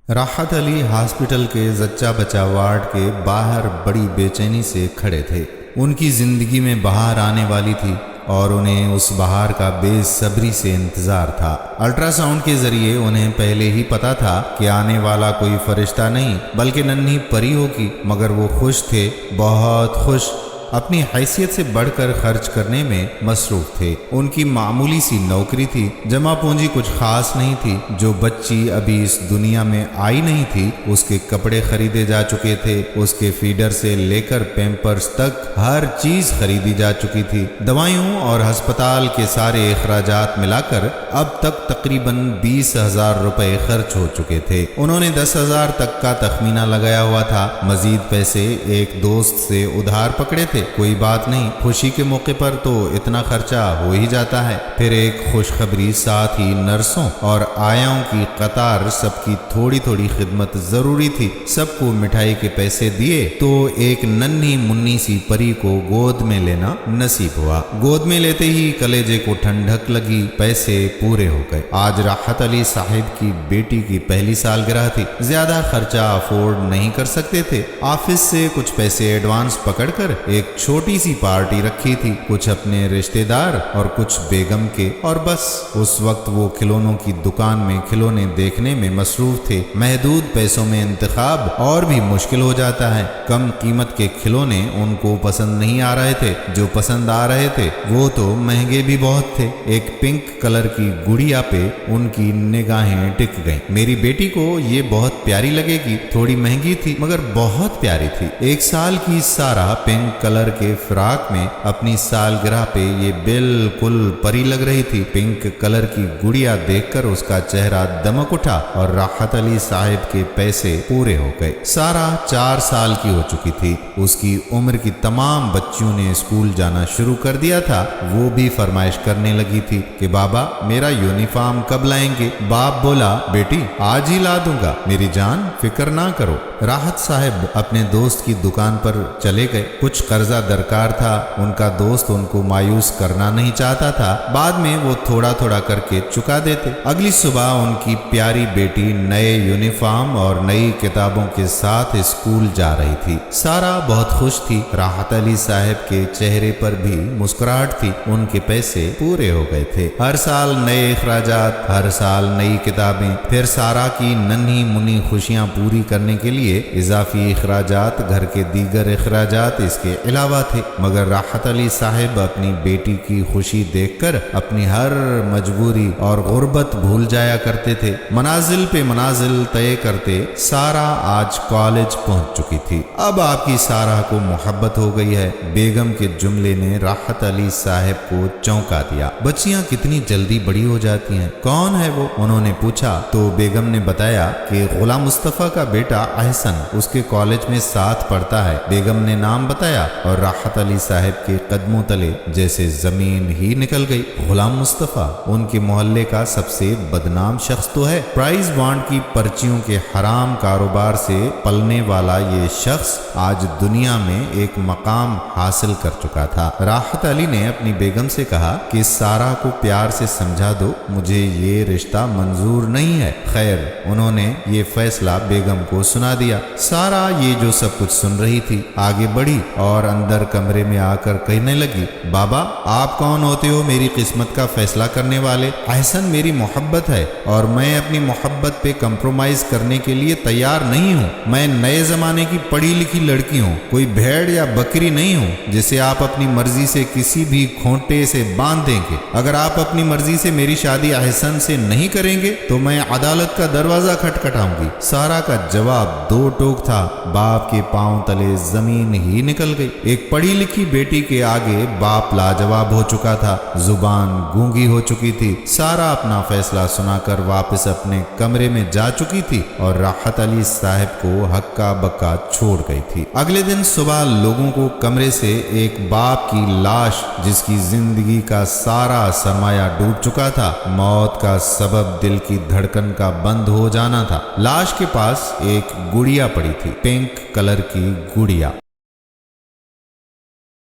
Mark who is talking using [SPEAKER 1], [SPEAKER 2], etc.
[SPEAKER 1] Rahat Ali hospital کے زچہ بچہ ward کے باہر بڑی بے چینی سے کھڑے تھے۔ ان کی زندگی میں بہار آنے والی تھی اور انہیں اس بہار کا بے صبری سے انتظار تھا۔ الٹرا ساؤنڈ کے ذریعے انہیں پہلے ہی پتا تھا کہ آنے والا کوئی فرشتہ نہیں بلکہ ننھی پری ہوگی، مگر وہ خوش تھے، بہت خوش۔ اپنی حیثیت سے بڑھ کر خرچ کرنے میں مصروف تھے۔ ان کی معمولی سی نوکری تھی، جمع پونجی کچھ خاص نہیں تھی۔ جو بچی ابھی اس دنیا میں آئی نہیں تھی، اس کے کپڑے خریدے جا چکے تھے، اس کے فیڈر سے لے کر پیمپرز تک ہر چیز خریدی جا چکی تھی۔ دوائیوں اور ہسپتال کے سارے اخراجات ملا کر اب تک تقریباً 20,000 روپے خرچ ہو چکے تھے۔ انہوں نے 10,000 تک کا تخمینہ لگایا ہوا تھا۔ مزید پیسے ایک دوست سے ادھار پکڑے تھے۔ کوئی بات نہیں، خوشی کے موقع پر تو اتنا خرچہ ہو ہی جاتا ہے۔ پھر ایک خوشخبری، ساتھ ہی نرسوں اور آیاؤں کی قطار، سب کی تھوڑی تھوڑی خدمت ضروری تھی۔ سب کو مٹھائی کے پیسے دیے تو ایک ننھی منی سی پری کو گود میں لینا نصیب ہوا۔ گود میں لیتے ہی کلیجے کو ٹھنڈک لگی، پیسے پورے ہو گئے۔ آج راحت علی صاحب کی بیٹی کی پہلی سالگرہ تھی۔ زیادہ خرچہ افورڈ نہیں کر سکتے تھے۔ آفس سے کچھ پیسے ایڈوانس پکڑ کر ایک چھوٹی سی پارٹی رکھی تھی، کچھ اپنے رشتہ دار اور کچھ بیگم کے، اور بس۔ اس وقت وہ کھلونوں کی دکان میں کھلونے دیکھنے میں مصروف تھے۔ محدود پیسوں میں انتخاب اور بھی مشکل ہو جاتا ہے۔ کم قیمت کے کھلونے ان کو پسند نہیں آ رہے تھے، جو پسند آ رہے تھے وہ تو مہنگے بھی بہت تھے۔ ایک پنک کلر کی گڑیا پہ ان کی نگاہیں ٹک گئیں۔ میری بیٹی کو یہ بہت پیاری لگے گی، تھوڑی مہنگی تھی مگر بہت پیاری تھی۔ 1 سال کی سارہ پنک کلر کے فراق میں اپنی سالگرہ پہ یہ بالکل پری لگ رہی تھی۔ پنک کلر کی گڑیا دیکھ کر اس کا چہرہ دمک اٹھا اور راحت علی صاحب کے پیسے پورے ہو گئے۔ سارہ 4 سال کی ہو چکی تھی۔ اس کی عمر کی تمام بچیوں نے اسکول جانا شروع کر دیا تھا۔ وہ بھی فرمائش کرنے لگی تھی کہ بابا میرا یونیفارم کب لائیں گے؟ باپ بولا بیٹی آج ہی لا دوں گا، میری جان فکر نہ کرو۔ راحت صاحب اپنے دوست کی دکان پر چلے گئے۔ کچھ قرضہ درکار تھا، ان کا دوست ان کو مایوس کرنا نہیں چاہتا تھا، بعد میں وہ تھوڑا تھوڑا کر کے چکا دیتے۔ اگلی صبح ان کی پیاری بیٹی نئے یونیفارم اور نئی کتابوں کے ساتھ اسکول جا رہی تھی۔ سارہ بہت خوش تھی۔ راحت علی صاحب کے چہرے پر بھی مسکراہٹ تھی، ان کے پیسے پورے ہو گئے تھے۔ ہر سال نئے اخراجات، ہر سال نئی کتابیں، پھر سارہ کی ننھی منی خوشیاں پوری کرنے کے لیے اضافی اخراجات، گھر کے دیگر اخراجات اس کے علاوہ تھے۔ مگر راحت علی صاحب اپنی بیٹی کی خوشی دیکھ کر اپنی ہر مجبوری اور غربت بھول جایا کرتے تھے۔ منازل پہ منازل طے کرتے سارہ آج کالج پہنچ چکی تھی۔ اب آپ کی سارہ کو محبت ہو گئی ہے۔ بیگم کے جملے نے راحت علی صاحب کو چونکا دیا۔ بچیاں کتنی جلدی بڑی ہو جاتی ہیں، کون ہے وہ؟ انہوں نے پوچھا تو بیگم نے بتایا کہ غلام مصطفیٰ کا بیٹا احسن اس کے کالج میں ساتھ پڑھتا ہے۔ بیگم نے نام بتایا اور راحت علی صاحب کے قدموں تلے جیسے زمین ہی نکل گئی۔ غلام مصطفیٰ ان کے محلے کا سب سے بدنام شخص تو ہے۔ پرائز بانڈ کی پرچیوں کے حرام کاروبار سے پلنے والا یہ شخص آج دنیا میں ایک مقام حاصل کر چکا تھا۔ راحت علی نے اپنی بیگم سے کہا کہ سارہ کو پیار سے سمجھا دو، مجھے یہ رشتہ منظور نہیں ہے۔ خیر، انہوں نے یہ فیصلہ بیگم کو سنا دیا۔ سارہ یہ جو سب کچھ سن رہی تھی آگے بڑھی اور اندر کمرے میں آ کر کہنے لگی، بابا آپ کون ہوتے ہو میری قسمت کا فیصلہ کرنے والے؟ احسن میری محبت ہے اور میں اپنی محبت پہ کمپرومائز کرنے کے لیے تیار نہیں ہوں۔ میں نئے زمانے کی پڑھی لکھی لڑکی ہوں، کوئی بھیڑ یا بکری نہیں ہوں جسے آپ اپنی مرضی سے کسی بھی کھونٹے سے باندھ دیں گے۔ اگر آپ اپنی مرضی سے میری شادی احسن سے نہیں کریں گے تو میں عدالت کا دروازہ کھٹکھٹاؤں گی۔ سارہ کا جواب 2 ٹوک تھا، باپ کے پاؤں تلے زمین ہی نکل گئی۔ ایک پڑھی لکھی بیٹی کے آگے باپ لاجواب ہو چکا تھا، زبان گونگی ہو چکی تھی۔ سارہ اپنا فیصلہ سنا کر واپس اپنے کمرے میں جا چکی تھی اور راحت علی صاحب کو ہکا بکا چھوڑ گئی تھی۔ اگلے دن صبح لوگوں کو کمرے سے ایک باپ کی لاش، جس کی زندگی کا سارا سرمایہ ڈوب چکا تھا، موت کا سبب دل کی دھڑکن کا بند ہو جانا تھا۔ لاش کے پاس ایک گڑیا پڑی تھی، پنک کلر کی گڑیا۔